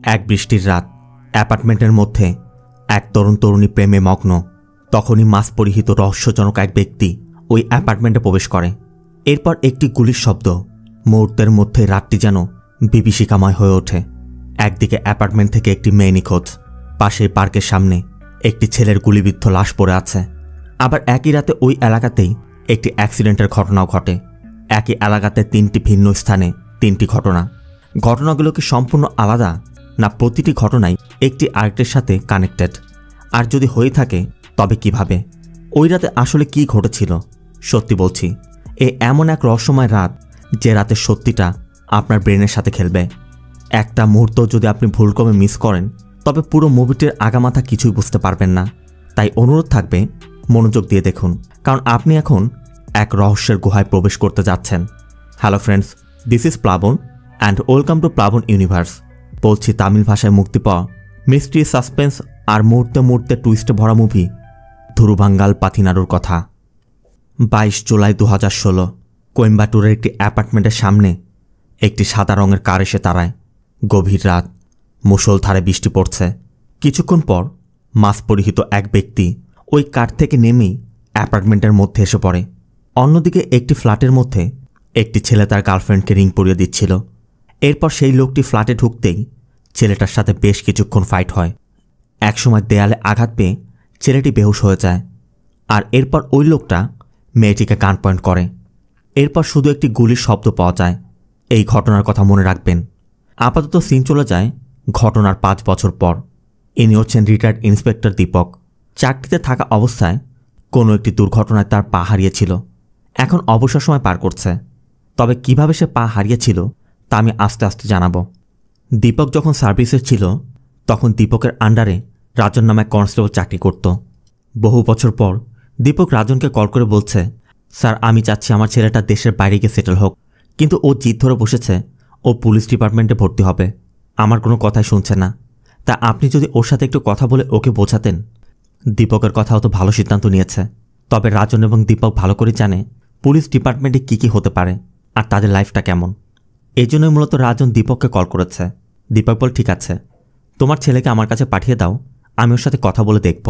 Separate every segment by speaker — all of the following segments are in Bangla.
Speaker 1: এক বৃষ্টির রাত অ্যাপার্টমেন্টের মধ্যে এক তরুণ তরুণী প্রেমে মগ্ন। তখনই মাস্ক পরিহিত রহস্যজনক এক ব্যক্তি ওই অ্যাপার্টমেন্টে প্রবেশ করে। এরপর একটি গুলির শব্দ। মুহূর্তের মধ্যে রাতটি যেন বিভীষিকাময় হয়ে ওঠে। একদিকে অ্যাপার্টমেন্ট থেকে একটি মেয়ে নিখোঁজ, পাশের পার্কের সামনে একটি ছেলের গুলিবিদ্ধ লাশ পড়ে আছে। আবার একই রাতে ওই এলাকাতেই একটি অ্যাক্সিডেন্টের ঘটনাও ঘটে। একই এলাকাতে তিনটি ভিন্ন স্থানে তিনটি ঘটনা। ঘটনাগুলো কি সম্পূর্ণ আলাদা, না প্রতিটি ঘটনাই একটি আরেকটির সাথে কানেক্টেড? আর যদি হয়ে থাকে তবে কিভাবে? ওই রাতে আসলে কি ঘটেছিল? সত্যি বলছি, এমন এক রহস্যময় রাত যে রাতের সত্যিটা আপনার ব্রেনের সাথে খেলবে। একটা মুহূর্ত যদি আপনি ভুলক্রমে মিস করেন তবে পুরো মুভিটির আগামাথা কিছুই বুঝতে পারবেন না। তাই অনুরোধ থাকবে মনোযোগ দিয়ে দেখুন, কারণ আপনি এখন এক রহস্যের গুহায় প্রবেশ করতে যাচ্ছেন। হ্যালো ফ্রেন্ডস, দিস ইজ প্লাবন অ্যান্ড ওয়েলকাম টু প্লাবন ইউনিভার্স। বলছি তামিল ভাষায় মুক্তি পাওয়া মিস্ট্রি, সাসপেন্স আর মুহূর্তে মুহূর্তে টুইস্টে ভরা মুভি ধুরুভাঙ্গাল পাথিনাড়ুর কথা। 22 জুলাই 2016 কোয়েম্বাটুরের একটি অ্যাপার্টমেন্টের সামনে একটি সাদা রঙের কার এসে দাঁড়ায়। গভীর রাত, মুষলধারে বৃষ্টি পড়ছে। কিছুক্ষণ পর মাস্ক পরিহিত এক ব্যক্তি ওই কার থেকে নেমেই অ্যাপার্টমেন্টের মধ্যে এসে পড়ে। অন্যদিকে একটি ফ্ল্যাটের মধ্যে একটি ছেলে তার গার্লফ্রেন্ডকে রিং পরিয়ে দিচ্ছিল। এরপর সেই লোকটি ফ্ল্যাটে ঢুকতেই ছেলেটার সাথে বেশ কিছুক্ষণ ফাইট হয়। একসময় দেয়ালে আঘাত পেয়ে ছেলেটি বেহুশ হয়ে যায়। আর এরপর ওই লোকটা মেয়েটিকে গান পয়েন্ট করে। এরপর শুধু একটি গুলির শব্দ পাওয়া যায়। এই ঘটনার কথা মনে রাখবেন। আপাতত সিন চলে যায় ঘটনার 5 বছর পর। ইনি হচ্ছেন রিটায়ার্ড ইন্সপেক্টর দীপক। চাকরিতে থাকা অবস্থায় কোনো একটি দুর্ঘটনায় তার পা হারিয়েছিল। এখন অবসর সময় পার করছে। তবে কিভাবে সে পা হারিয়েছিল তা আমি আস্তে আস্তে জানাবো। দীপক যখন সার্ভিসে ছিল তখন দীপকের আন্ডারে রাজন নামে কনস্টেবল চাকরি করত। বহু বছর পর দীপক রাজনকে কল করে বলছে, স্যার আমি চাচ্ছি আমার ছেলেটা দেশের বাইরে গিয়ে সেটেল হোক, কিন্তু ও জিদ ধরে বসেছে ও পুলিশ ডিপার্টমেন্টে ভর্তি হবে। আমার কোনো কথাই শুনছে না। তা আপনি যদি ওর সাথে একটু কথা বলে ওকে বোঝাতেন। দীপকের কথাও তো ভালো সিদ্ধান্ত নিয়েছে। তবে রাজন এবং দীপক ভালো করে জানে পুলিশ ডিপার্টমেন্টে কী হতে পারে আর তাদের লাইফটা কেমন। এই জন্যই মূলত রাজন দীপককে কল করেছে। দীপক বল, ঠিক আছে, তোমার ছেলেকে আমার কাছে পাঠিয়ে দাও, আমি ওর সাথে কথা বলে দেখব।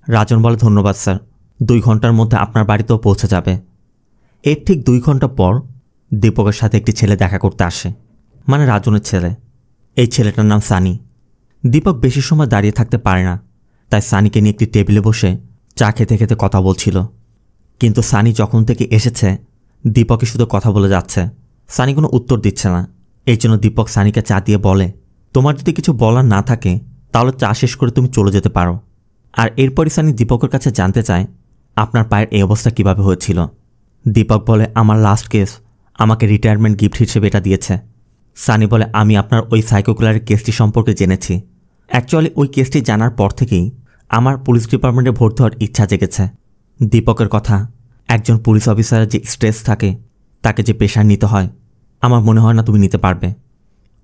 Speaker 1: রাজন বলে, ধন্যবাদ স্যার, 2 ঘন্টার মধ্যে আপনার বাড়িতেও পৌঁছে যাবে। এর ঠিক 2 ঘন্টা পর দীপকের সাথে একটি ছেলে দেখা করতে আসে, মানে রাজনের ছেলে। এই ছেলেটার নাম সানি। দীপক বেশি সময় দাঁড়িয়ে থাকতে পারে না, তাই সানিকে নিয়ে একটি টেবিলে বসে চা খেতে খেতে কথা বলছিল। কিন্তু সানি যখন থেকে এসেছে দীপকে শুধু কথা বলে যাচ্ছে। সানি কোনো উত্তর দিচ্ছে না। এই জন্য দীপক সানিকে চা দিয়ে বলে, তোমার যদি কিছু বলার না থাকে তাহলে চা শেষ করে তুমি চলে যেতে পারো। আর এরপরই সানি দীপকের কাছে জানতে চায় আপনার পায়ের এই অবস্থা কিভাবে হয়েছিল। দীপক বলে, আমার লাস্ট কেস আমাকে রিটায়ারমেন্ট গিফট হিসেবে এটা দিয়েছে। সানি বলে, আমি আপনার ওই সাইকোকুলারের কেসটি সম্পর্কে জেনেছি। অ্যাকচুয়ালি ওই কেসটি জানার পর থেকেই আমার পুলিশ ডিপার্টমেন্টে ভর্তি হওয়ার ইচ্ছা জেগেছে। দীপকের কথা, একজন পুলিশ অফিসারের যে স্ট্রেস থাকে, তাকে যে প্রেশার নিতে হয়, আমার মনে হয় না তুমি নিতে পারবে।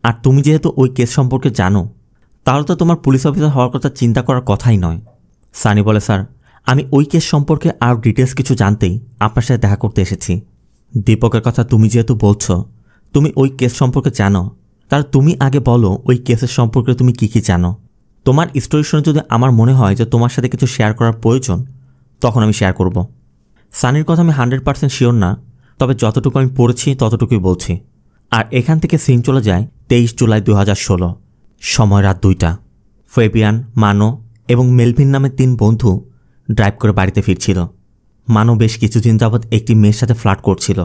Speaker 1: আর তুমি যেহেতু ওই কেস সম্পর্কে জানো তাহলে তো তোমার পুলিশ অফিসার হওয়ার কথা চিন্তা করার কথাই নয়। সানি বলে, স্যার আমি ওই কেস সম্পর্কে আরও ডিটেলস কিছু জানতেই আপনার সাথে দেখা করতে এসেছি। দীপকের কথা, তুমি যেহেতু বলছো তুমি ওই কেস সম্পর্কে জানো, তাহলে তুমি আগে বলো ওই কেসের সম্পর্কে তুমি কী জানো। তোমার স্টোরি শুনে যদি আমার মনে হয় যে তোমার সাথে কিছু শেয়ার করার প্রয়োজন, তখন আমি শেয়ার করব। সানির কথা আমি 100% শিওর না, তবে যতটুকু আমি পড়েছি ততটুকুই বলছি। আর এখান থেকে সিন চলে যায় 23 জুলাই 2016, সময় রাত 2টা। ফেবিয়ান, মানো এবং মেলভিন নামে 3 বন্ধু ড্রাইভ করে বাড়িতে ফিরছিল। মানো বেশ কিছুদিন যাবৎ একটি মেয়ের সাথে ফ্লার্ট করছিল,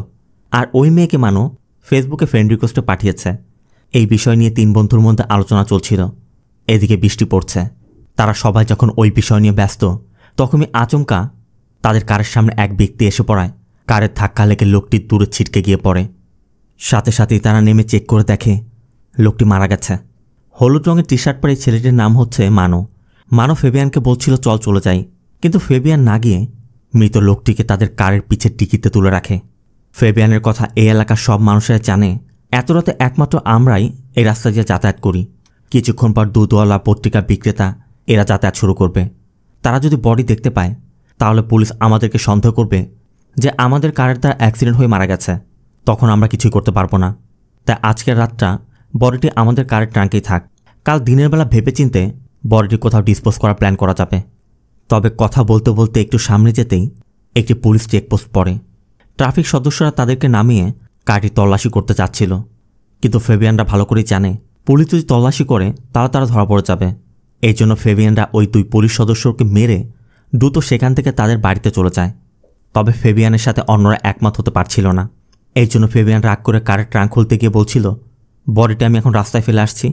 Speaker 1: আর ওই মেয়েকে মানো ফেসবুকে ফ্রেন্ড রিকোয়েস্টে পাঠিয়েছে। এই বিষয় নিয়ে 3 বন্ধুর মধ্যে আলোচনা চলছিল। এদিকে বৃষ্টি পড়ছে। তারা সবাই যখন ওই বিষয় নিয়ে ব্যস্ত তখনই আচমকা তাদের কারের সামনে এক ব্যক্তি এসে পড়ায়। কারের ধাক্কা লেগে লোকটি দূরে ছিটকে গিয়ে পড়ে। সাথে সাথেই তারা নেমে চেক করে দেখে লোকটি মারা গেছে। হলুদ রঙের টি শার্ট পরে ছেলেটির নাম হচ্ছে মানো। মানো ফেবিয়ানকে বলছিল চল চলে যাই, কিন্তু ফেবিয়ান না গিয়ে মৃত লোকটিকে তাদের কারের পিছের টিকিতে তুলে রাখে। ফেবিয়ানের কথা এই এলাকার সব মানুষেরা জানে। এত রাতে একমাত্র আমরাই এই রাস্তা দিয়ে যাতায়াত করি। কিছুক্ষণ পর দুধওয়ালা, পত্রিকা বিক্রেতা এরা যাতায়াত শুরু করবে। তারা যদি বডি দেখতে পায় তাহলে পুলিশ আমাদেরকে সন্দেহ করবে যে আমাদের কারের দ্বারা অ্যাক্সিডেন্ট হয়ে মারা গেছে। তখন আমরা কিছুই করতে পারবো না। তাই আজকের রাতটা বডিটি আমাদের কারের ট্রাঙ্কেই থাক। কাল দিনের বেলা ভেবেচিন্তে বডিটি কোথাও ডিসপোজ করার প্ল্যান করা যাবে। তবে কথা বলতে বলতে একটু সামনে যেতেই একটি পুলিশ চেকপোস্ট পড়ে। ট্রাফিক সদস্যরা তাদেরকে নামিয়ে কারটি তল্লাশি করতে চাচ্ছিল, কিন্তু ফেবিয়ানরা ভালো করেই জানে পুলিশ যদি তল্লাশি করে তারা ধরা পড়ে যাবে। এই জন্য ফেবিয়ানরা ওই 2 পুলিশ সদস্যকে মেরে দ্রুত সেখান থেকে তাদের বাড়িতে চলে যায়। তবে ফেবিয়ানের সাথে অন্যরা একমত হতে পারছিল না। এই জন্য ফেবিয়ান রাগ করে কারের ট্রাঙ্ক খুলতে গিয়ে বলছিল, বডিটা আমি এখন রাস্তায় ফেলে আসছি,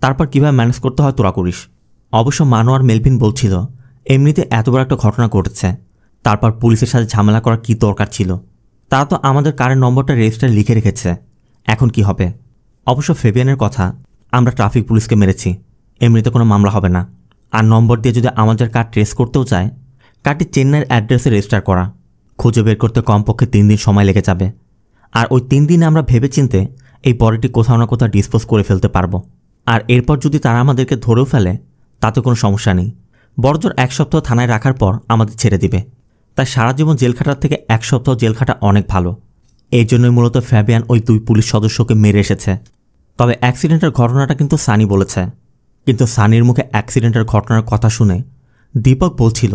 Speaker 1: তারপর কীভাবে ম্যানেজ করতে হয় তোরা করিস। অবশ্য মানো আর মেলভিন বলছিল, এমনিতে এত বড় একটা ঘটনা ঘটেছে, তারপর পুলিশের সাথে ঝামেলা করার কী দরকার ছিল? তারা তো আমাদের কারের নম্বরটা রেজিস্টারে লিখে রেখেছে, এখন কি হবে? অবশ্য ফেবিয়ানের কথা, আমরা ট্রাফিক পুলিশকে মেরেছি, এমনিতে কোনো মামলা হবে না। আর নম্বর দিয়ে যদি আমাদের কার ট্রেস করতেও যায়, কারটি চেন্নাইয়ের অ্যাড্রেসে রেজিস্টার করা, খুঁজে বের করতে কমপক্ষে 3 দিন সময় লেগে যাবে। আর ওই 3 দিনে আমরা ভেবেচিন্তে এই বডিটি কোথাও না কোথাও ডিসপোজ করে ফেলতে পারবো। আর এরপর যদি তারা আমাদেরকে ধরেও ফেলে তাতে কোনো সমস্যা নেই, বড়জোর 1 সপ্তাহ থানায় রাখার পর আমাদের ছেড়ে দিবে। তাই সারা জীবন জেল খাটার থেকে 1 সপ্তাহ জেল খাটা অনেক ভালো। এই জন্যই মূলত ফ্যাবিয়ান ওই 2 পুলিশ সদস্যকে মেরে এসেছে। তবে অ্যাক্সিডেন্টের ঘটনাটা কিন্তু সানি বলেছে। কিন্তু সানির মুখে অ্যাক্সিডেন্টের ঘটনার কথা শুনে দীপক বলছিল,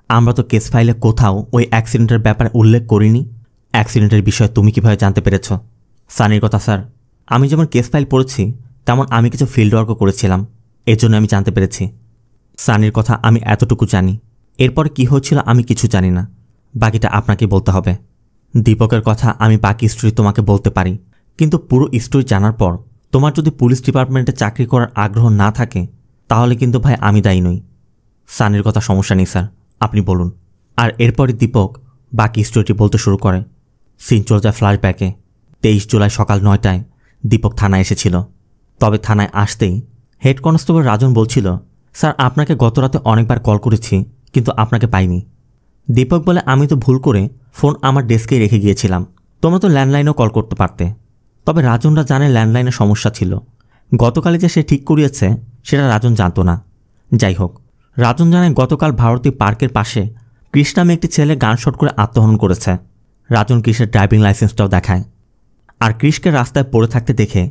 Speaker 1: আমরা তো কেস ফাইলে কোথাও ওই অ্যাক্সিডেন্টের ব্যাপারে উল্লেখ করিনি। অ্যাক্সিডেন্টের বিষয়ে তুমি কীভাবে জানতে পেরেছ? সানির কথা, স্যার, আমি যেমন কেস ফাইল পড়েছি তেমন আমি কিছু ফিল্ড ওয়ার্কও করেছিলাম, এজন্য আমি জানতে পেরেছি। সানির কথা আমি এতটুকু জানি, এরপরে কি হয়েছিল আমি কিছু জানি না, বাকিটা আপনাকে বলতে হবে। দীপকের কথা আমি বাকি স্টোরি তোমাকে বলতে পারি, কিন্তু পুরো স্টোরি জানার পর তোমার যদি পুলিশ ডিপার্টমেন্টে চাকরি করার আগ্রহ না থাকে তাহলে কিন্তু ভাই আমি দায়ী নই। সানির কথা, সমস্যা নেই স্যার, আপনি বলুন। আর এরপরে দীপক বাকি স্টোরিটি বলতে শুরু করে। সিন চলে যায় ফ্ল্যাশব্যাকে। 23 জুলাই সকাল 9টায় দীপক থানায় এসেছিল। তবে থানায় আসতেই হেড কনস্টেবল রাজন বলছিল, স্যার আপনাকে গতরাতে অনেকবার কল করেছি কিন্তু আপনাকে পাইনি। দীপক বলে, আমি তো ভুল করে ফোন আমার ডেস্কেই রেখে গিয়েছিলাম, তোমরা তো ল্যান্ডলাইনেও কল করতে পারতে। তবে রাজনরা জানে ল্যান্ডলাইনের সমস্যা ছিল, গতকালে যে সে ঠিক করিয়েছে সেটা রাজন জানত না। যাই হোক, রাজন জানায় গতকাল ভারতী পার্কের পাশে কৃষ নামে একটি ছেলে গান শট করে আত্মহনন করেছে। রাজন কৃষের ড্রাইভিং লাইসেন্সটাও দেখায়। আর কৃষকে রাস্তায় পড়ে থাকতে দেখে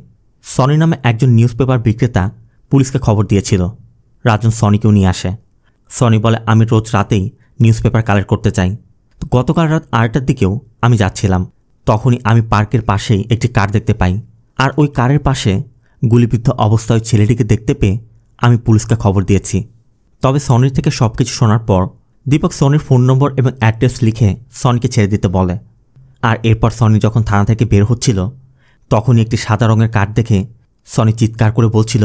Speaker 1: সনি নামে একজন নিউজ পেপার বিক্রেতা পুলিশকে খবর দিয়েছিল। রাজন সনিকেও নিয়ে আসে। সনি বলে, আমি রোজ রাতেই নিউজ পেপার কালেক্ট করতে চাই, তো গতকাল রাত 8টার দিকেও আমি যাচ্ছিলাম, তখনই আমি পার্কের পাশেই একটি কার দেখতে পাই। আর ওই কারের পাশে গুলিবিদ্ধ অবস্থায় ছেলেটিকে দেখতে পেয়ে আমি পুলিশকে খবর দিয়েছি। তবে সনির থেকে সব কিছু শোনার পর দীপক সনির ফোন নম্বর এবং অ্যাড্রেস লিখে সনিকে ছেড়ে দিতে বলে। আর এরপর সনি যখন থানা থেকে বের হচ্ছিল তখনই একটি সাদা রঙের কার দেখে সনি চিৎকার করে বলছিল,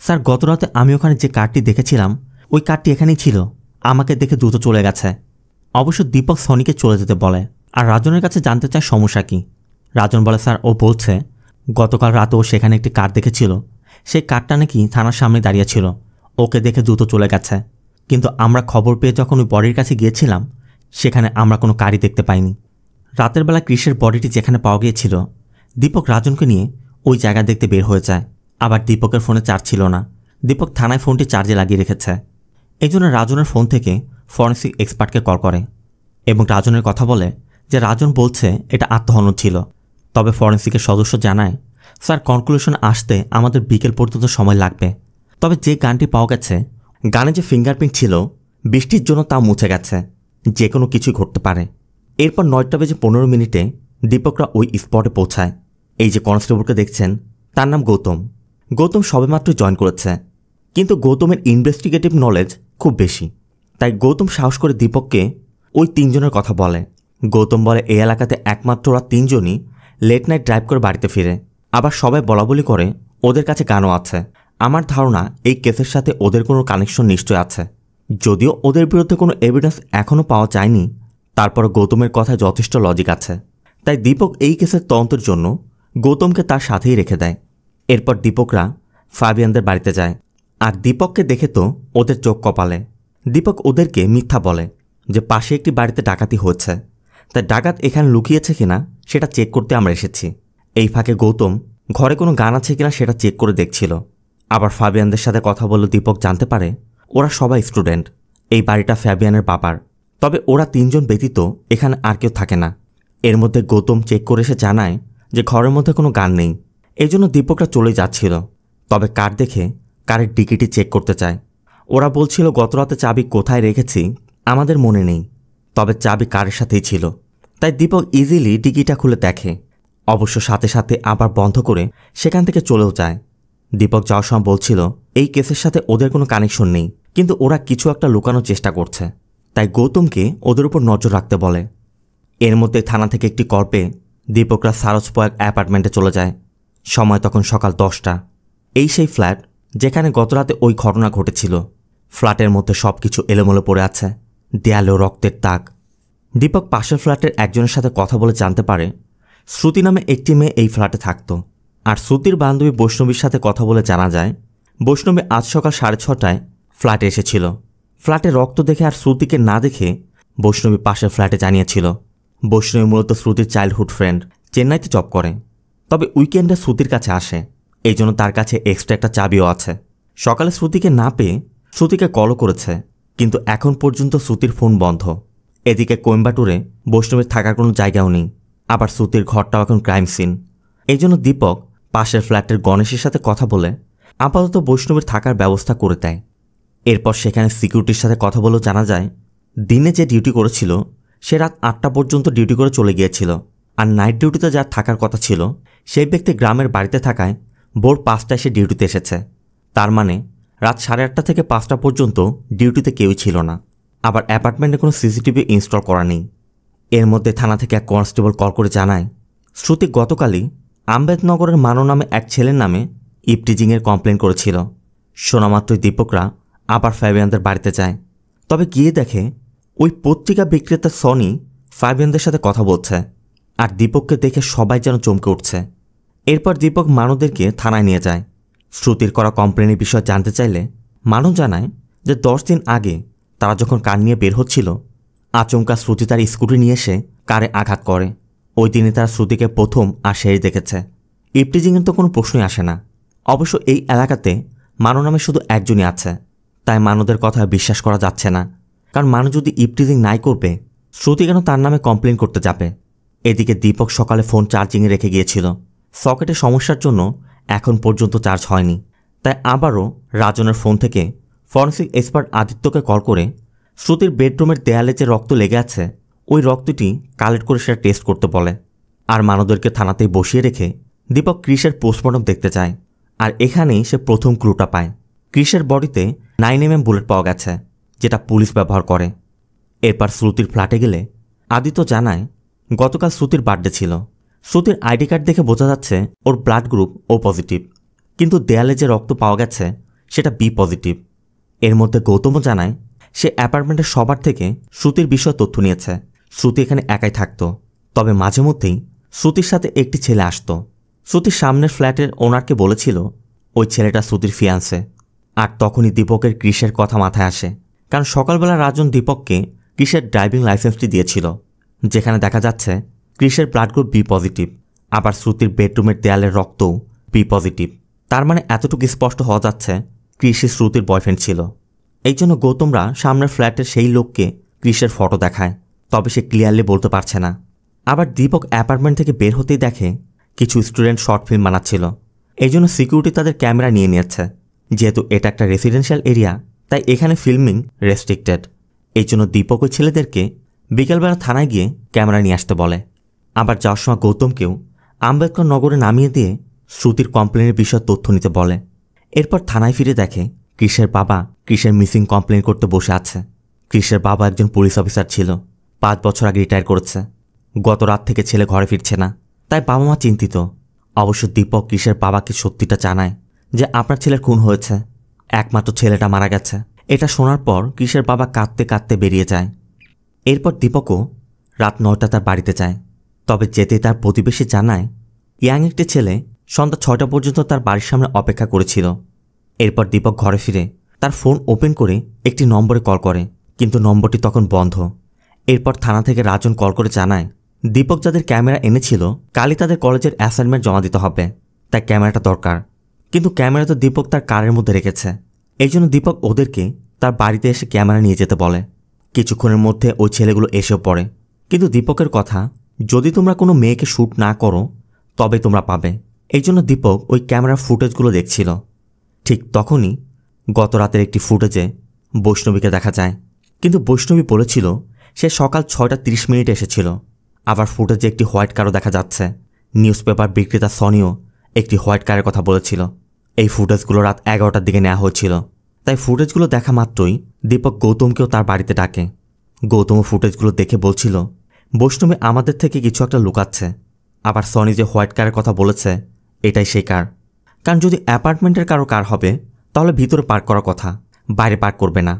Speaker 1: স্যার গতরাতে আমি ওখানে যে কারটি দেখেছিলাম ওই কারটি এখানেই ছিল, আমাকে দেখে দ্রুত চলে গেছে। অবশ্য দীপক সনিকে চলে যেতে বলে আর রাজনের কাছে জানতে চায় সমস্যা কী। রাজন বলে, স্যার ও বলছে গতকাল রাতে ও সেখানে একটি কার দেখেছিল, সেই কারটা নাকি থানার সামনে দাঁড়িয়ে ছিল, ওকে দেখে দ্রুত চলে গেছে। কিন্তু আমরা খবর পেয়ে যখন ওই বডির কাছে গিয়েছিলাম সেখানে আমরা কোনো কারই দেখতে পাইনি। রাতের বেলা কৃষের বডিটি যেখানে পাওয়া গিয়েছিল দীপক রাজনকে নিয়ে ওই জায়গা দেখতে বের হয়ে যায়। আবার দীপকের ফোনে চার্জ ছিল না, দীপক থানায় ফোনটি চার্জে লাগিয়ে রেখেছে। এই জন্য রাজনের ফোন থেকে ফরেন্সিক এক্সপার্টকে কল করে এবং রাজনের কথা বলে যে রাজন বলছে এটা আত্মহনন ছিল। তবে ফরেন্সিকের সদস্য জানায়, স্যার কনক্লুশন আসতে আমাদের বিকেল পর্যন্ত সময় লাগবে। তবে যে গানটি পাওয়া গেছে গানে যে ফিঙ্গারপ্রিন্ট ছিল বৃষ্টির জন্য তা মুছে গেছে, যে কোনো কিছুই ঘটতে পারে। এরপর 9:15 দীপকরা ওই স্পটে পৌঁছায়। এই যে কনস্টেবলকে দেখছেন তার নাম গৌতম। গৌতম সবেমাত্র জয়েন করেছে, কিন্তু গৌতমের ইনভেস্টিগেটিভ নলেজ খুব বেশি। তাই গৌতম সাহস করে দীপককে ওই 3 জনের কথা বলে। গৌতম বলে, এই এলাকাতে একমাত্র ওরা 3 জনই লেট নাইট ড্রাইভ করে বাড়িতে ফিরে, আবার সবাই বলাবলি করে ওদের কাছে গানও আছে। আমার ধারণা এই কেসের সাথে ওদের কোনো কানেকশন নিশ্চয় আছে। যদিও ওদের বিরুদ্ধে কোনো এভিডেন্স এখনও পাওয়া যায়নি, তারপর গৌতমের কথায় যথেষ্ট লজিক আছে। তাই দীপক এই কেসের তদন্তের জন্য গৌতমকে তার সাথেই রেখে দেয়। এরপর দীপকরা ফাবিয়ানদের বাড়িতে যায়। আর দীপককে দেখে তো ওদের চোখ কপালে। দীপক ওদেরকে মিথ্যা বলে যে পাশে একটি বাড়িতে ডাকাতি হয়েছে, তাই ডাকাত এখানে লুকিয়েছে কিনা সেটা চেক করতে আমরা এসেছি। এই ফাঁকে গৌতম ঘরে কোনো গান আছে কিনা সেটা চেক করে দেখছিল। আবার ফাবিয়ানদের সাথে কথা বললে দীপক জানতে পারে ওরা সবাই স্টুডেন্ট। এই বাড়িটা ফ্যাবিয়ানের বাবার, তবে ওরা 3 জন ব্যতীত এখানে আর কেউ থাকে না। এর মধ্যে গৌতম চেক করে এসে জানায় যে ঘরের মধ্যে কোনো গান নেই। এই জন্য দীপকরা চলে যাচ্ছিল। তবে কার দেখে কারের ডিকিটি চেক করতে চায়। ওরা বলছিল গতরাতে চাবি কোথায় রেখেছি আমাদের মনে নেই, তবে চাবি কারের সাথেই ছিল। তাই দীপক ইজিলি ডিকিটা খুলে দেখে, অবশ্য সাথে সাথে আবার বন্ধ করে সেখান থেকে চলেও যায়। দীপক যাওয়ার সময় বলছিল এই কেসের সাথে ওদের কোনো কানেকশন নেই, কিন্তু ওরা কিছু একটা লুকানোর চেষ্টা করছে, তাই গৌতমকে ওদের উপর নজর রাখতে বলে। এর মধ্যে থানা থেকে একটি কল পেয়ে দীপকরা সারজপয়েক অ্যাপার্টমেন্টে চলে যায়। সময় তখন সকাল 10টা। এই সেই ফ্ল্যাট যেখানে গতরাতে ওই ঘটনা ঘটেছিল। ফ্ল্যাটের মধ্যে সব কিছু এলোমেলো পড়ে আছে, দেয়ালেও রক্তের দাগ। দীপক পাশের ফ্ল্যাটের একজনের সাথে কথা বলে জানতে পারে শ্রুতি নামে একটি মেয়ে এই ফ্ল্যাটে থাকত। আর শ্রুতির বান্ধবী বৈষ্ণবীর সাথে কথা বলে জানা যায় বৈষ্ণবী আজ সকাল 6:30টায় ফ্ল্যাটে এসেছিল। ফ্ল্যাটে রক্ত দেখে আর শ্রুতিকে না দেখে বৈষ্ণবী পাশের ফ্ল্যাটে জানিয়েছিল। বৈষ্ণবী মূলত শ্রুতির চাইল্ডহুড ফ্রেন্ড, চেন্নাইতে জব করে, তবে উইকেন্ডে শ্রুতির কাছে আসে। এই জন্য তার কাছে এক্সট্রা একটা চাবিও আছে। সকালে শ্রুতিকে না পেয়ে শ্রুতিকে কলও করেছে, কিন্তু এখন পর্যন্ত শ্রুতির ফোন বন্ধ। এদিকে কোয়েম্বাটুরে বৈষ্ণবীর থাকার কোনো জায়গাও নেই, আবার শ্রুতির ঘরটাও এখন ক্রাইম সিন। এই জন্য দীপক পাশের ফ্ল্যাটের গণেশের সাথে কথা বলে আপাতত বৈষ্ণবীর থাকার ব্যবস্থা করে দেয়। এরপর সেখানে সিকিউরিটির সাথে কথা বলেও জানা যায় দিনে যে ডিউটি করেছিল সে রাত 8টা পর্যন্ত ডিউটি করে চলে গিয়েছিল, আর নাইট ডিউটিতে যার থাকার কথা ছিল সেই ব্যক্তি গ্রামের বাড়িতে থাকায় ভোর 5টায় সে ডিউটিতে এসেছে। তার মানে রাত 8:30 থেকে 5টা পর্যন্ত ডিউটিতে কেউই ছিল না। আবার অ্যাপার্টমেন্টে কোনো সিসিটিভি ইনস্টল করা নেই। এর মধ্যে থানা থেকে এক কনস্টেবল কল করে জানায় শ্রুতি গতকালই আম্বেদনগরের মানো নামে এক ছেলের নামে ইপটিজিংয়ের কমপ্লেন করেছিল। শোনামাত্রই দীপকরা আবার ফাইবিয়ানদের বাড়িতে যায়, তবে গিয়ে দেখে ওই পত্রিকা বিক্রেতা সনি ফাইবিয়ানদের সাথে কথা বলছে, আর দীপককে দেখে সবাই যেন চমকে উঠছে। এরপর দীপক মানুদেরকে থানায় নিয়ে যায়। শ্রুতির করা কমপ্লেনের বিষয় জানতে চাইলে মানু জানায় যে 10 দিন আগে তারা যখন কার নিয়ে বের হচ্ছিল আচমকা শ্রুতি তার স্কুটি নিয়ে এসে কারে আঘাত করে। ওই দিনে তারা শ্রুতিকে প্রথম আর সেই দেখেছে। ইপটিজিংয়ের তো কোনো প্রশ্নই আসে না। অবশ্য এই এলাকাতে মানু নামে শুধু একজনই আছে, তাই মানুদের কথা বিশ্বাস করা যাচ্ছে না, কারণ মানু যদি ইপটিজিং নাই করবে শ্রুতি কেন তার নামে কমপ্লেন করতে যাবে। এদিকে দীপক সকালে ফোন চার্জিংয়ে রেখে গিয়েছিল, সকেটের সমস্যার জন্য এখন পর্যন্ত চার্জ হয়নি। তাই আবারও রাজনের ফোন থেকে ফরেন্সিক এক্সপার্ট আদিত্যকে কল করে শ্রুতির বেডরুমের দেয়ালে যে রক্ত লেগে আছে ওই রক্তটি কালেক্ট করে সেটা টেস্ট করতে বলে। আর মানুষদেরকে থানাতেই বসিয়ে রেখে দীপক ক্রিসের পোস্টমর্টম দেখতে চায়। আর এখানেই সে প্রথম ক্লুটা পায়। ক্রিসের বডিতে 9mm বুলেট পাওয়া গেছে, যেটা পুলিশ ব্যবহার করে। এরপর শ্রুতির ফ্ল্যাটে গেলে আদিত্য জানায় গতকাল শ্রুতির বার্থডে ছিল। শ্রুতির আইডি কার্ড দেখে বোঝা যাচ্ছে ওর ব্লাড গ্রুপ ও পজিটিভ, কিন্তু দেয়ালে যে রক্ত পাওয়া গেছে সেটা বি পজিটিভ। এর মধ্যে গৌতমও জানায় সে অ্যাপার্টমেন্টের সবার থেকে শ্রুতির বিষয়ে তথ্য নিয়েছে। শ্রুতি এখানে একাই থাকত, তবে মাঝে মধ্যেই শ্রুতির সাথে একটি ছেলে আসত। শ্রুতির সামনের ফ্ল্যাটের ওনারকে বলেছিল ওই ছেলেটা শ্রুতির ফিয়ান্সে। আর তখনই দীপকের ক্রিসের কথা মাথায় আসে, কারণ সকালবেলা রাজন দীপককে ক্রিসের ড্রাইভিং লাইসেন্সটি দিয়েছিল, যেখানে দেখা যাচ্ছে ক্রিসের ব্লাড গ্রুপ বি পজিটিভ। আবার শ্রুতির বেডরুমের দেয়ালের রক্তও বি পজিটিভ। তার মানে এতটুকু স্পষ্ট হওয়া যাচ্ছে ক্রিসই শ্রুতির বয়ফ্রেন্ড ছিল। এই জন্য গৌতমরা সামনের ফ্ল্যাটের সেই লোককে ক্রিসের ফটো দেখায়, তবে সে ক্লিয়ারলি বলতে পারছে না। আবার দীপক অ্যাপার্টমেন্ট থেকে বের হতেই দেখে কিছু স্টুডেন্ট শর্ট ফিল্ম বানাচ্ছিল। এই জন্য সিকিউরিটি তাদের ক্যামেরা নিয়ে নিয়েছে। যেহেতু এটা একটা রেসিডেন্সিয়াল এরিয়া, তাই এখানে ফিল্মিং রেস্ট্রিক্টেড। এই জন্য দীপক ওই ছেলেদেরকে বিকেলবেলা থানায় গিয়ে ক্যামেরা নিয়ে আসতে বলে। আবার যাওয়ার সময় গৌতমকেও আম্বেদকর নগরে নামিয়ে দিয়ে শ্রুতির কমপ্লেনের বিষয়ে তথ্য নিতে বলে। এরপর থানায় ফিরে দেখে ক্রিসের বাবা ক্রিসের মিসিং কমপ্লেন করতে বসে আছে। ক্রিসের বাবা একজন পুলিশ অফিসার ছিল, 5 বছর আগে রিটায়ার করেছে। গত রাত থেকে ছেলে ঘরে ফিরছে না, তাই বাবা মা চিন্তিত। অবশ্য দীপক ক্রিসের বাবাকে সত্যিটা জানায় যে আপনার ছেলের খুন হয়েছে, একমাত্র ছেলেটা মারা গেছে। এটা শোনার পর ক্রিসের বাবা কাঁদতে কাঁদতে বেরিয়ে যায়। এরপর দীপকও রাত 9টা তার বাড়িতে যায়, তবে যেতে তার প্রতিবেশী জানায় ইয়াং একটি ছেলে সন্ধ্যা 6টা পর্যন্ত তার বাড়ির সামনে অপেক্ষা করেছিল। এরপর দীপক ঘরে ফিরে তার ফোন ওপেন করে একটি নম্বরে কল করে, কিন্তু নম্বরটি তখন বন্ধ। এরপর থানা থেকে রাজন কল করে জানায় দীপক যাদের ক্যামেরা এনেছিল কালই তাদের কলেজের অ্যাসাইনমেন্ট জমা দিতে হবে, তাই ক্যামেরাটা দরকার। কিন্তু ক্যামেরা তো দীপক তার কারের মধ্যে রেখেছে। এই জন্য দীপক ওদেরকে তার বাড়িতে এসে ক্যামেরা নিয়ে যেতে বলে। কিছুক্ষণের মধ্যে ওই ছেলেগুলো এসেও পড়ে, কিন্তু দীপকের কথা যদি তোমরা কোনো মেয়েকে শ্যুট না করো তবে তোমরা পাবে। এই জন্য দীপক ওই ক্যামেরার ফুটেজগুলো দেখছিল। ঠিক তখনই গত রাতের একটি ফুটেজে বৈষ্ণবীকে দেখা যায়, কিন্তু বৈষ্ণবী বলেছিল সে সকাল 6:30 এসেছিল। আবার ফুটেজে একটি হোয়াইট কারও দেখা যাচ্ছে। নিউজ পেপার বিক্রেতা সনিও একটি হোয়াইট কারের কথা বলেছিল। এই ফুটেজগুলো রাত 11টার দিকে নেওয়া হয়েছিল। তাই ফুটেজগুলো দেখা মাত্রই দীপক গৌতমকেও তার বাড়িতে ডাকে। গৌতমও ফুটেজগুলো দেখে বলছিল বৈষ্ণবী আমাদের থেকে কিছু একটা লুকাচ্ছে। আবার সনি যে হোয়াইট কারের কথা বলেছে এটাই সেই কার, কারণ যদি অ্যাপার্টমেন্টের কারো কার হবে তাহলে ভিতরে পার্ক করার কথা, বাইরে পার্ক করবে না।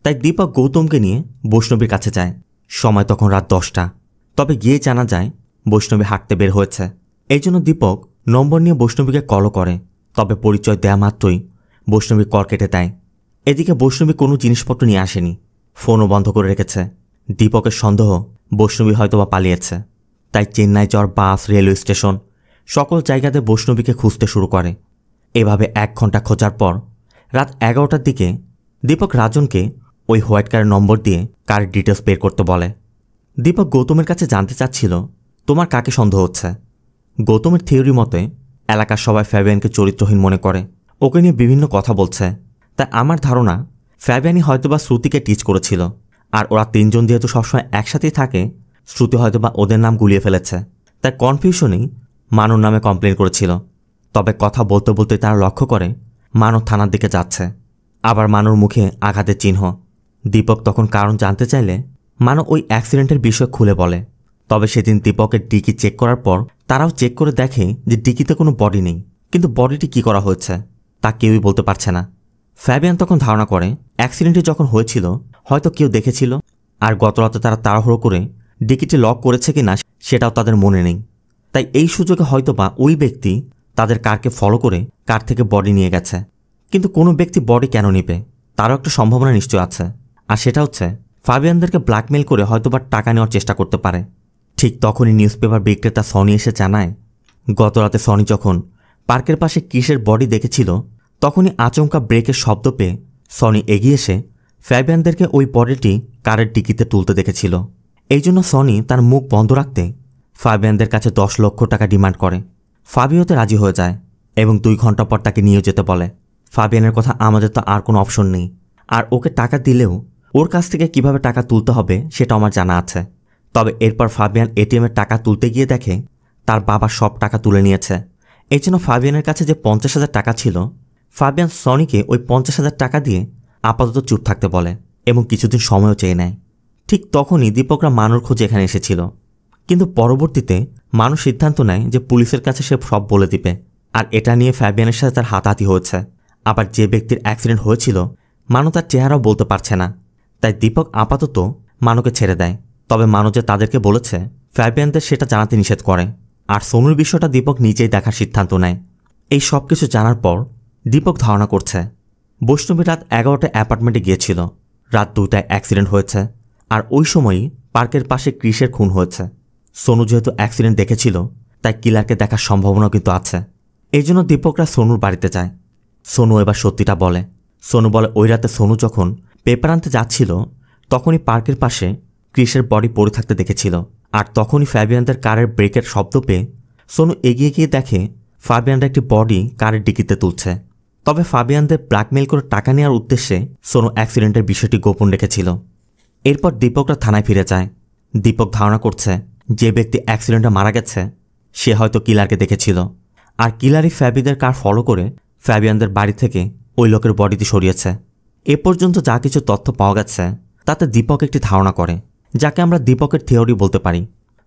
Speaker 1: তাই দীপক গৌতমকে নিয়ে বৈষ্ণবীর কাছে যায়। সময় তখন রাত 10টা। তবে গিয়ে জানা যায় বৈষ্ণবী হাঁটতে বের হয়েছে। এই জন্য দীপক নম্বর নিয়ে বৈষ্ণবীকে কলও করে। তবে পরিচয় দেয়া মাত্রই বৈষ্ণবী কল কেটে দেয়। এদিকে বৈষ্ণবী কোনো জিনিসপত্র নিয়ে আসেনি, ফোনও বন্ধ করে রেখেছে। দীপকের সন্দেহ বৈষ্ণবী হয়তোবা পালিয়েছে। তাই চেন্নাই যাওয়ার বাস, রেলওয়ে স্টেশন সকল জায়গাতে বৈষ্ণবীকে খুঁজতে শুরু করে। এভাবে 1 ঘন্টা খোঁজার পর রাত 11টার দিকে দীপক রাজনকে ওই হোয়াইট কারের নম্বর দিয়ে কারের ডিটেলস বের করতে বলে। দীপক গৌতমের কাছে জানতে চাচ্ছিল তোমার কাকে সন্দেহ হচ্ছে। গৌতমের থিওরি মতে এলাকার সবাই ফ্যাবিয়ানকে চরিত্রহীন মনে করে, ওকে নিয়ে বিভিন্ন কথা বলছে। তাই আমার ধারণা ফ্যাবিয়ানই হয়তোবা শ্রুতিকে টিচ করেছিল। আর ওরা 3 জন যেহেতু সবসময় একসাথেই থাকে, শ্রুতি হয়তোবা ওদের নাম গুলিয়ে ফেলেছে। তাই কনফিউশনেই মানুর নামে কমপ্লেন করেছিল। তবে কথা বলতে বলতে তারা লক্ষ্য করে মানু থানার দিকে যাচ্ছে। আবার মানুর মুখে আঘাতের চিহ্ন। দীপক তখন কারণ জানতে চাইলে মানু ওই অ্যাক্সিডেন্টের বিষয় খুলে বলে। তবে সেদিন দীপকের ডিকি চেক করার পর তারাও চেক করে দেখে যে ডিকিতে কোনো বডি নেই, কিন্তু বডিটি কি করা হয়েছে তা কেউই বলতে পারছে না। ফ্যাবিয়ান তখন ধারণা করে অ্যাক্সিডেন্টটি যখন হয়েছিল হয়তো কেউ দেখেছিল, আর গতরাতে তারা তাড়াহুড়ো করে ডিকিটি লক করেছে কিনা সেটাও তাদের মনে নেই। তাই এই সুযোগে হয়তোবা ওই ব্যক্তি তাদের কারকে ফলো করে কার থেকে বডি নিয়ে গেছে। কিন্তু কোনো ব্যক্তি বডি কেন নেবে তারও একটা সম্ভাবনা নিশ্চয় আছে, আর সেটা হচ্ছে ফাবিয়ানদেরকে ব্ল্যাকমেল করে হয়তোবা টাকা নেওয়ার চেষ্টা করতে পারে। ঠিক তখনই নিউজ পেপার বিক্রেতা সনি এসে জানায় গতরাতে সনি যখন পার্কের পাশে ক্রিসের বডি দেখেছিল তখনই আচমকা ব্রেকের শব্দ পেয়ে সনি এগিয়ে এসে ফ্যাবিয়ানদেরকে ওই বডিটি কারের ডিকিতে তুলতে দেখেছিল। এই জন্য সনি তার মুখ বন্ধ রাখতে ফাবিয়ানদের কাছে 10 লক্ষ টাকা ডিমান্ড করে। ফাবিওতে রাজি হয়ে যায় এবং 2 ঘন্টা পর তাকে নিয়ে যেতে বলে। ফাবিয়ানের কথা আমাদের তো আর কোনো অপশন নেই, আর ওকে টাকা দিলেও ওর কাছ থেকে কিভাবে টাকা তুলতে হবে সেটা আমার জানা আছে। তবে এরপর ফাবিয়ান এটিএমের টাকা তুলতে গিয়ে দেখে তার বাবা সব টাকা তুলে নিয়েছে। এই জন্য ফাবিয়ানের কাছে যে 50,000 টাকা ছিল, ফাবিয়ান সনিকে ওই 50,000 টাকা দিয়ে আপাতত চুপ থাকতে বলে এবং কিছুদিন সময়ও চেয়ে নেয়। ঠিক তখনই দীপকরা মানুর খোঁজে এখানে এসেছিল, কিন্তু পরবর্তীতে মানুষ সিদ্ধান্ত নেয় যে পুলিশের কাছে সে সব বলে দিবে। আর এটা নিয়ে ফ্যাবিয়ানের সাথে তার হাতাহাতি হয়েছে। আবার যে ব্যক্তির অ্যাক্সিডেন্ট হয়েছিল মানু তার চেহারাও বলতে পারছে না। তাই দীপক আপাতত মানুকে ছেড়ে দেয়। তবে মানু যে তাদেরকে বলেছে ফ্যাবিয়ানদের সেটা জানাতে নিষেধ করে। আর সোনুর বিষয়টা দীপক নিজেই দেখার সিদ্ধান্ত নেয়। এই সব কিছু জানার পর দীপক ধারণা করছে বৈষ্ণবী রাত 11টায় অ্যাপার্টমেন্টে গিয়েছিল, রাত 2টায় অ্যাক্সিডেন্ট হয়েছে, আর ওই সময়ই পার্কের পাশে ক্রিসের খুন হয়েছে। সোনু যেহেতু অ্যাক্সিডেন্ট দেখেছিল তাই কিলারকে দেখার সম্ভাবনা কিন্তু আছে। এই জন্য দীপকরা সোনুর বাড়িতে যায়। সোনু এবার সত্যিটা বলে। সোনু বলে ওই রাতে সোনু যখন পেপার আনতে যাচ্ছিল তখনই পার্কের পাশে ক্রিসের বডি পড়ে থাকতে দেখেছিল। আর তখনই ফ্যাবিয়ানদের কারের ব্রেকের শব্দ পেয়ে সোনু এগিয়ে গিয়ে দেখে ফাবিয়ানরা একটি বডি কারের ডিকিতে তুলছে। তবে ফাবিয়ানদের ব্ল্যাকমেল করে টাকা নেওয়ার উদ্দেশ্যে সোনু অ্যাক্সিডেন্টের বিষয়টি গোপন রেখেছিল। এরপর দীপকরা থানায় ফিরে যায়। দীপক ধারণা করছে যে ব্যক্তি অ্যাক্সিডেন্টে মারা গেছে সে হয়তো কিলারকে দেখেছিল, আর কিলারই ফ্যাবিদের কার ফলো করে ফ্যাবিয়ানদের বাড়ি থেকে ওই লোকের বডিটি সরিয়েছে। এ পর্যন্ত যা কিছু তথ্য পাওয়া গেছে তাতে দীপক একটি ধারণা করে, যাকে আমরা দীপকের থিওরি বলতে পারি।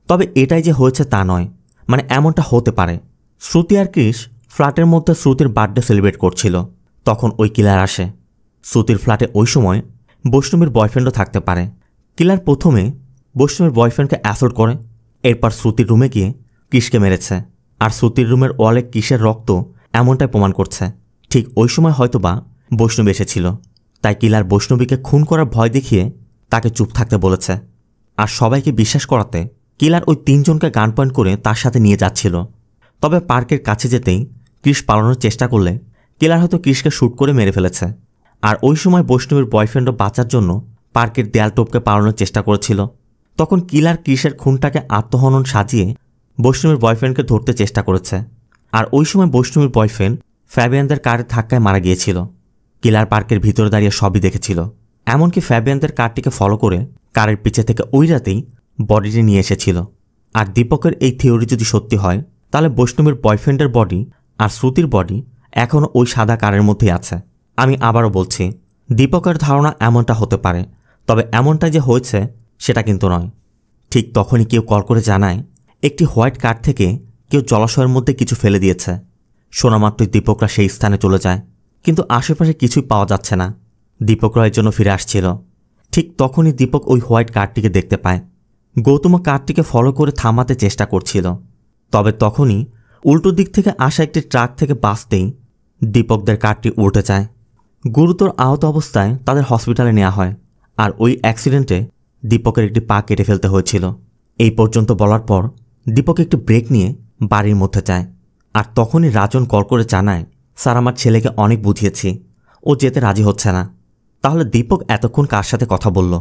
Speaker 1: তবে এটাই যে হয়েছে তা নয়, মানে এমনটা হতে পারে শ্রুতি আর ক্রিস ফ্ল্যাটের মধ্যে শ্রুতির বার্থডে সেলিব্রেট করছিল, তখন ওই কিলার আসে। শ্রুতির ফ্ল্যাটে ওই সময় বৈষ্ণবীর বয়ফ্রেন্ডও থাকতে পারে। কিলার প্রথমে বৈষ্ণবীর বয়ফ্রেন্ডকে অ্যাসল্ট করে, এরপর শ্রুতির রুমে গিয়ে ক্রিসকে মেরেছে। আর শ্রুতির রুমের ওয়ালে ক্রিসের রক্ত এমনটাই প্রমাণ করছে। ঠিক ওই সময় হয়তোবা বৈষ্ণবী এসেছিল, তাই কিলার বৈষ্ণবীকে খুন করার ভয় দেখিয়ে তাকে চুপ থাকতে বলেছে। আর সবাইকে বিশ্বাস করাতে কিলার ওই 3 জনকে গান পয়েন্ট করে তার সাথে নিয়ে যাচ্ছিল। তবে পার্কের কাছে যেতেই ক্রিস পালানোর চেষ্টা করলে কিলার হয়তো ক্রিসকে শ্যুট করে মেরে ফেলেছে। আর ওই সময় বৈষ্ণবীর বয়ফ্রেন্ডও বাঁচার জন্য পার্কের দেয়াল টোপকে পালানোর চেষ্টা করেছিল। তখন কিলার ক্রিসের খুনটাকে আত্মহনন সাজিয়ে বৈষ্ণবীর বয়ফ্রেন্ডকে ধরতে চেষ্টা করেছে। আর ওই সময় বৈষ্ণবীর বয়ফ্রেন্ড ফ্যাবিয়ানদের কারের ধাক্কায় মারা গিয়েছিল। কিলার পার্কের ভিতরে দাঁড়িয়ে সবই দেখেছিল। এমনকি ফ্যাবিয়ানদের কারটিকে ফলো করে কারের পিছে থেকে ওই রাতেই বডিটি নিয়ে এসেছিল। আর দীপকের এই থিওরি যদি সত্যি হয়, তাহলে বৈষ্ণবীর বয়ফ্রেন্ডের বডি আর শ্রুতির বডি এখনও ওই সাদা কারের মধ্যেই আছে। আমি আবারও বলছি, দীপকের ধারণা এমনটা হতে পারে, তবে এমনটা যে হয়েছে সেটা কিন্তু নয়। ঠিক তখনই কেউ কল করে জানায় একটি হোয়াইট কার থেকে কেউ জলাশয়ের মধ্যে কিছু ফেলে দিয়েছে। শোনামাত্রই দীপকরা সেই স্থানে চলে যায়, কিন্তু আশেপাশে কিছুই পাওয়া যাচ্ছে না। দীপকরা এর জন্য ফিরে আসছিল। ঠিক তখনই দীপক ওই হোয়াইট কারটিকে দেখতে পায়। গৌতম কারটিকে ফলো করে থামাতে চেষ্টা করছিল, তবে তখনই উল্টো দিক থেকে আসা একটি ট্রাক থেকে বাঁচতেই দীপকদের কারটি উল্টে যায়। গুরুতর আহত অবস্থায় তাদের হসপিটালে নেওয়া হয়। আর ওই অ্যাক্সিডেন্টে দীপকের একটি পা কেটে ফেলতে হয়েছিল। এই পর্যন্ত বলার পর দীপক একটি ব্রেক নিয়ে বাড়ির মধ্যে যায়। আর তখনই রাজন কল করে জানায়, স্যার আমার ছেলেকে অনেক বুঝিয়েছি, ও যেতে রাজি হচ্ছে না। তাহলে দীপক এতক্ষণ কার সাথে কথা বলল?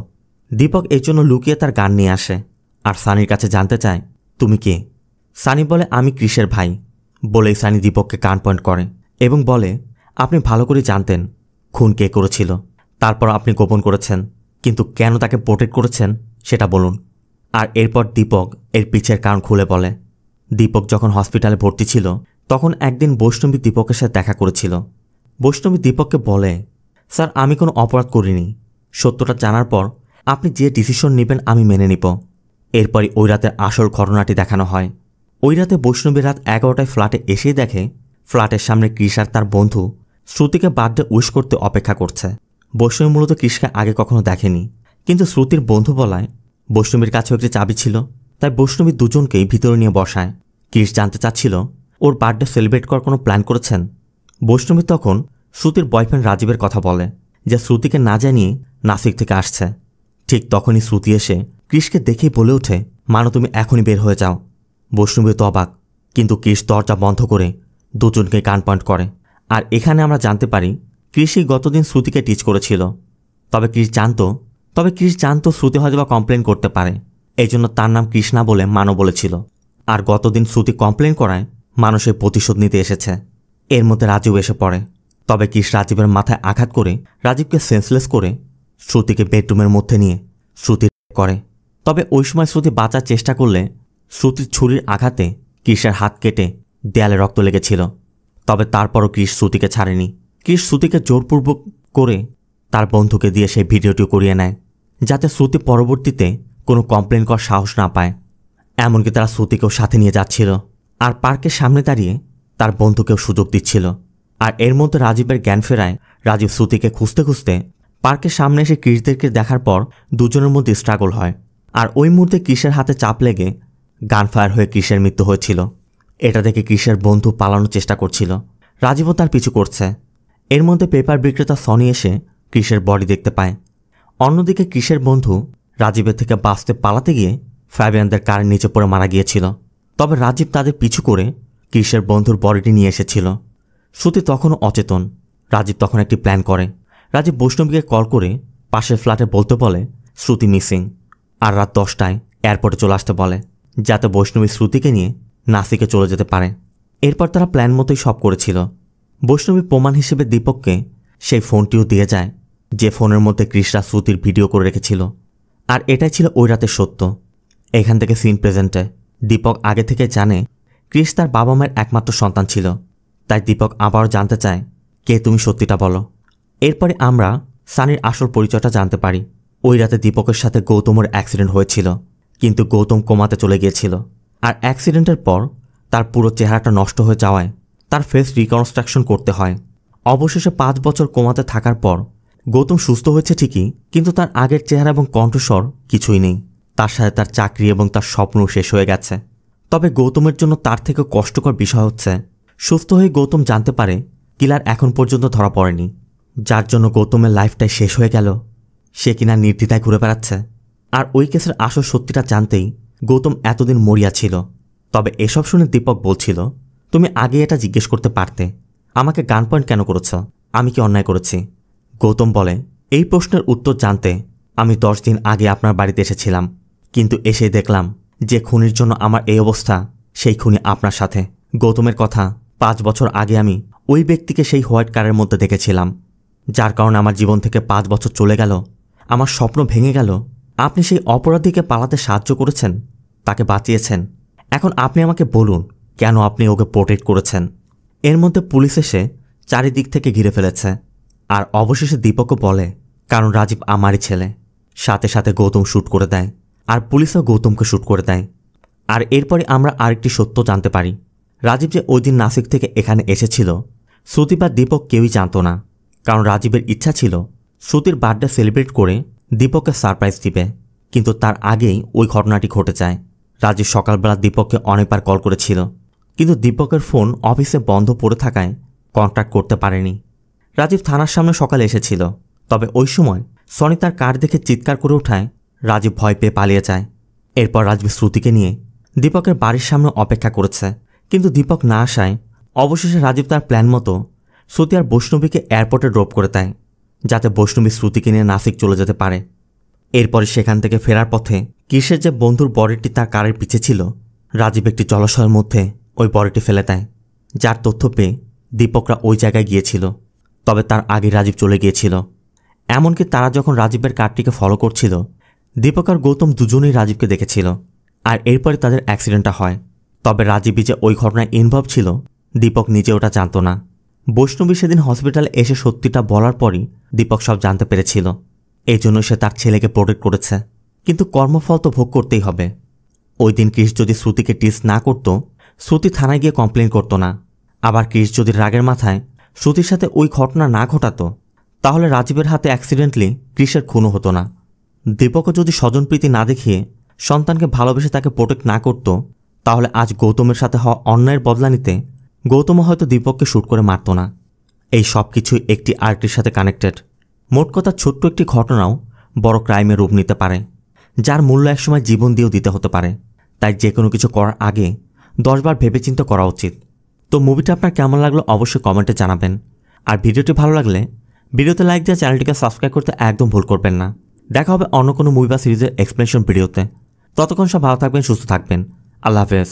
Speaker 1: দীপক এই জন্য লুকিয়ে তার গান নিয়ে আসে আর সানির কাছে জানতে চায়, তুমি কে? সানি বলে, আমি ক্রিসের ভাই। বলেই সানি দীপককে কান পয়েন্ট করে এবং বলে, আপনি ভালো করে জানতেন খুন কে করেছিল, তারপর আপনি গোপন করেছেন, কিন্তু কেন তাকে প্রোটেক্ট করেছেন সেটা বলুন। আর এরপর দীপক এর পিছের কারণ খুলে বলে। দীপক যখন হসপিটালে ভর্তি ছিল তখন একদিন বৈষ্ণবী দীপকের সাথে দেখা করেছিল। বৈষ্ণবী দীপককে বলে, স্যার আমি কোনো অপরাধ করিনি, সত্যটা জানার পর আপনি যে ডিসিশন নেবেন আমি মেনে নিব। এরপরই ওই রাতের আসল ঘটনাটি দেখানো হয়। ওই রাতে বৈষ্ণবী রাত 11টায় ফ্ল্যাটে এসেই দেখে ফ্ল্যাটের সামনে ক্রিস আর তার বন্ধু শ্রুতিকে বার্থডে উইশ করতে অপেক্ষা করছে। বৈষ্ণবী মূলত ক্রিসকে আগে কখনো দেখেনি, কিন্তু শ্রুতির বন্ধু বলায় বৈষ্ণবীর কাছেও একটি চাবি ছিল, তাই বৈষ্ণবী দুজনকেই ভিতরে নিয়ে বসায়। ক্রিস জানতে চাচ্ছিল ওর বার্থডে সেলিব্রেট করার কোনো প্ল্যান করেছেন। বৈষ্ণবী তখন শ্রুতির বয়ফ্রেন্ড রাজীবের কথা বলে, যে শ্রুতিকে না জানিয়ে নাসিক থেকে আসছে। ঠিক তখনই শ্রুতি এসে ক্রিসকে দেখেই বলে ওঠে, মানো তুমি এখনই বের হয়ে যাও। বৈষ্ণবী তো অবাক, কিন্তু ক্রিস দরজা বন্ধ করে দুজনকে কান পয়েন্ট করে। আর এখানে আমরা জানতে পারি ক্রিসই গতদিন শ্রুতিকে টিচ করেছিল। তবে ক্রিস জানতো শ্রুতি হয়তো বা কমপ্লেন করতে পারে, এই জন্য তার নাম ক্রিস না বলে মানো বলেছিল। আর গতদিন শ্রুতি কমপ্লেন করায় মানুষের প্রতিশোধ নিতে এসেছে। এর মধ্যে রাজীব এসে পড়ে। তবে ক্রিস রাজীবের মাথায় আঘাত করে রাজীবকে সেন্সলেস করে শ্রুতিকে বেডরুমের মধ্যে নিয়ে শ্রুতি করে। তবে ওই সময় শ্রুতি বাঁচার চেষ্টা করলে শ্রুতির ছুরির আঘাতে ক্রিসের হাত কেটে দেয়ালে রক্ত লেগেছিল। তবে তারপরও ক্রিস শ্রুতিকে ছাড়েনি। ক্রিস শ্রুতিকে জোরপূর্বক করে তার বন্ধুকে দিয়ে সেই ভিডিওটিও করিয়ে নেয়, যাতে শ্রুতি পরবর্তীতে কোনো কমপ্লেন করার সাহস না পায়। এমনকি তারা শ্রুতিকেও সাথে নিয়ে যাচ্ছিল আর পার্কের সামনে দাঁড়িয়ে তার বন্ধুকেও সুযোগ দিচ্ছিল। আর এর মধ্যে রাজীবের জ্ঞান ফেরায় রাজীব শ্রুতিকে খুঁজতে খুঁজতে পার্কের সামনে এসে ক্রিসদেরকে দেখার পর দুজনের মধ্যে স্ট্রাগল হয়। আর ওই মুহূর্তে ক্রিসের হাতে চাপ লেগে গান ফায়ার হয়ে ক্রিসের মৃত্যু হয়েছিল। এটা দেখে ক্রিসের বন্ধু পালানোর চেষ্টা করছিল, রাজীবও তার পিছু করছে। এর মধ্যে পেপার বিক্রেতা সনি এসে ক্রিসের বডি দেখতে পায়। অন্যদিকে ক্রিসের বন্ধু রাজীবের থেকে বাঁচতে পালাতে গিয়ে ফ্যাবিয়ানদের কারের নিচে পড়ে মারা গিয়েছিল। তবে রাজীব তাদের পিছু করে ক্রিসের বন্ধুর বডিটি নিয়ে এসেছিল। শ্রুতি তখনও অচেতন। রাজীব তখন একটি প্ল্যান করে। রাজীব বৈষ্ণবীকে কল করে পাশের ফ্ল্যাটে বলতে বলে শ্রুতি মিসিং, আর রাত 10টায় এয়ারপোর্টে চলে আসতে বলে, যাতে বৈষ্ণবী শ্রুতিকে নিয়ে নাসিকে চলে যেতে পারে। এরপর তারা প্ল্যান মতোই সব করেছিল। বৈষ্ণবী প্রমাণ হিসেবে দীপককে সেই ফোনটিও দিয়ে যায়, যে ফোনের মধ্যে ক্রিসরা শ্রুতির ভিডিও করে রেখেছিল। আর এটাই ছিল ওই রাতের সত্য। এখান থেকে সিন প্রেজেন্টে দীপক আগে থেকে জানে ক্রিস তার বাবা মায়ের একমাত্র সন্তান ছিল, তাই দীপক আবারও জানতে চায়, কে তুমি, সত্যিটা বলো। এরপরে আমরা সানির আসল পরিচয়টা জানতে পারি। ওই রাতে দীপকের সাথে গৌতমের অ্যাক্সিডেন্ট হয়েছিল, কিন্তু গৌতম কোমাতে চলে গিয়েছিল। আর অ্যাক্সিডেন্টের পর তার পুরো চেহারাটা নষ্ট হয়ে যাওয়ায় তার ফেস রিকনস্ট্রাকশন করতে হয়। অবশেষে 5 বছর কোমাতে থাকার পর গৌতম সুস্থ হয়েছে ঠিকই, কিন্তু তার আগের চেহারা এবং কণ্ঠস্বর কিছুই নেই। তার সাথে তার চাকরি এবং তার স্বপ্ন শেষ হয়ে গেছে। তবে গৌতমের জন্য তার থেকে কষ্টকর বিষয় হচ্ছে, সুস্থ হয়ে গৌতম জানতে পারে কিলার এখন পর্যন্ত ধরা পড়েনি, যার জন্য গৌতমের লাইফটাই শেষ হয়ে গেল। সে কিনা নির্দ্বিধায় ঘুরে বেড়াচ্ছে। আর ওই কেসের আসল সত্যিটা জানতেই গৌতম এতদিন মরিয়া ছিল। তবে এসব শুনে দীপক বলছিল, তুমি আগে এটা জিজ্ঞেস করতে পারতে, আমাকে গান পয়েন্ট কেন করেছ, আমি কি অন্যায় করেছি? গৌতম বলে, এই প্রশ্নের উত্তর জানতে আমি 10 দিন আগে আপনার বাড়িতে এসেছিলাম, কিন্তু এসে দেখলাম যে খুনির জন্য আমার এই অবস্থা, সেই খুনি আপনার সাথে। গৌতমের কথা 5 বছর আগে আমি ওই ব্যক্তিকে সেই হোয়াইট কারের মধ্যে দেখেছিলাম, যার কারণে আমার জীবন থেকে 5 বছর চলে গেল, আমার স্বপ্ন ভেঙে গেল। আপনি সেই অপরাধীকে পালাতে সাহায্য করেছেন, তাকে বাঁচিয়েছেন। এখন আপনি আমাকে বলুন কেন আপনি ওকে প্রোটেক্ট করেছেন? এর মধ্যে পুলিশ এসে চারিদিক থেকে ঘিরে ফেলেছে। আর অবশেষে দীপকও বলে, কারণ রাজীব আমারই ছেলে। সাথে সাথে গৌতম শ্যুট করে দেয়, আর পুলিশও গৌতমকে শ্যুট করে দেয়। আর এরপরে আমরা আরেকটি সত্য জানতে পারি, রাজীব যে ওই দিন নাসিক থেকে এখানে এসেছিল, শ্রুতি বা দীপক কেউই জানত না। কারণ রাজীবের ইচ্ছা ছিল শ্রুতির বার্থডে সেলিব্রেট করে দীপককে সারপ্রাইজ দিবে, কিন্তু তার আগেই ওই ঘটনাটি ঘটে যায়। রাজীব সকালবেলা দীপককে অনেকবার কল করেছিল, কিন্তু দীপকের ফোন অফিসে বন্ধ পড়ে থাকায় কন্ট্যাক্ট করতে পারেনি। রাজীব থানার সামনে সকালে এসেছিল, তবে ওই সময় সনি তার কার দেখে চিৎকার করে ওঠায় রাজীব ভয় পেয়ে পালিয়ে যায়। এরপর রাজীব শ্রুতিকে নিয়ে দীপকের বাড়ির সামনে অপেক্ষা করেছে, কিন্তু দীপক না আসায় অবশেষে রাজীব তার প্ল্যান মতো শ্রুতি আর বৈষ্ণবীকে এয়ারপোর্টে ড্রপ করে দেয়, যাতে বৈষ্ণবী শ্রুতিকে নিয়ে নাসিক চলে যেতে পারে। এরপরে সেখান থেকে ফেরার পথে কিসের যে বন্ধুর বডিটি তার কারের পিছে ছিল, রাজীব একটি জলাশয়ের মধ্যে ওই বডিটি ফেলে দেয়, যার তথ্য পেয়ে দীপকরা ওই জায়গায় গিয়েছিল। তবে তার আগে রাজীব চলে গিয়েছিল। এমনকি তারা যখন রাজীবের কারটিকে ফলো করছিল, দীপক আর গৌতম দুজনেই রাজীবকে দেখেছিল। আর এরপরে তাদের অ্যাক্সিডেন্টটা হয়। তবে রাজীবই যে ওই ঘটনায় ইনভলভ ছিল, দীপক নিজে ওটা জানত না। বৈষ্ণবী সেদিন হসপিটালে এসে সত্যিটা বলার পরই দীপক সব জানতে পেরেছিল। এই জন্য সে তার ছেলেকে প্রোটেক্ট করেছে, কিন্তু কর্মফল তো ভোগ করতেই হবে। ওই দিন ক্রিস যদি শ্রুতিকে টিস না করত, শ্রুতি থানায় গিয়ে কমপ্লেন করত না। আবার ক্রিস যদি রাগের মাথায় শ্রুতির সাথে ওই ঘটনা না ঘটাতো, তাহলে রাজীবের হাতে অ্যাক্সিডেন্টলি ক্রিসের খুনও হতো না। দীপকও যদি স্বজনপ্রীতি না দেখিয়ে সন্তানকে ভালোবেসে তাকে প্রোটেক্ট না করত, তাহলে আজ গৌতমের সাথে হওয়া অন্যায়ের বদলা নিতে গৌতমও হয়তো দীপককে শ্যুট করে মারত না। এই সব কিছুই একটি আরেকটির সাথে কানেক্টেড। মোট কথা, ছোট্ট একটি ঘটনাও বড় ক্রাইমের রূপ নিতে পারে, যার মূল্য একসময় জীবন দিয়েও দিতে হতে পারে। তাই যে কোনো কিছু করার আগে 10 বার ভেবেচিন্তে করা উচিত। তো মুভিটা আপনার কেমন লাগলো অবশ্যই কমেন্টে জানাবেন। আর ভিডিওটি ভালো লাগলে ভিডিওতে লাইক দিয়ে চ্যানেলটিকে সাবস্ক্রাইব করতে একদম ভুল করবেন না। দেখা হবে অন্য কোনো মুভি বা সিরিজের এক্সপ্লেনেশন ভিডিওতে। ততক্ষণ সব ভালো থাকবেন, সুস্থ থাকবেন। আল্লাহ হাফেজ।